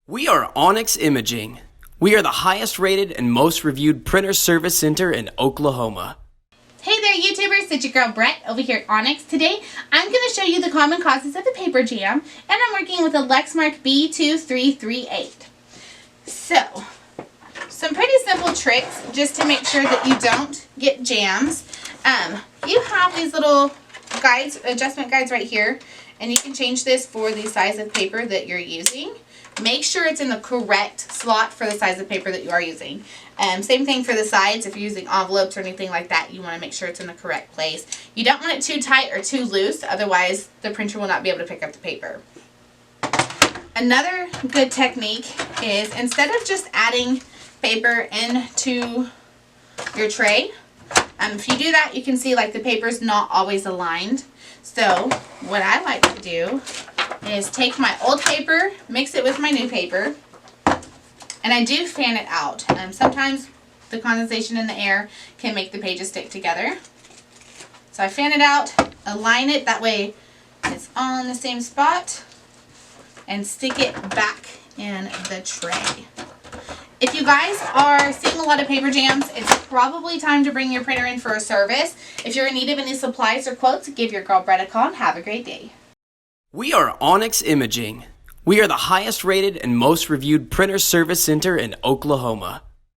We are Onyx Imaging. We are the highest rated and most reviewed printer service center in Oklahoma. Hey there YouTubers, it's your girl Brett over here at Onyx. Today I'm going to show you the common causes of a paper jam, and I'm working with a Lexmark B2338. So, some pretty simple tricks just to make sure that you don't get jams. You have these little guides, adjustment guides right here, and you can change this for the size of paper that you're using. Make sure it's in the correct slot for the size of paper that you are using. Same thing for the sides. If you're using envelopes or anything like that, you want to make sure it's in the correct place. You don't want it too tight or too loose, otherwise the printer will not be able to pick up the paper. Another good technique is, instead of just adding paper into your tray, if you do that, you can see like the paper's not always aligned. So what I like to do is take my old paper, mix it with my new paper, and I do fan it out. Sometimes the condensation in the air can make the pages stick together. So I fan it out, align it, that way it's all in the same spot, and stick it back in the tray. If you guys are seeing a lot of paper jams, it's probably time to bring your printer in for a service. If you're in need of any supplies or quotes, give your girl Brett a call and have a great day. We are Onyx Imaging. We are the highest rated and most reviewed printer service center in Oklahoma.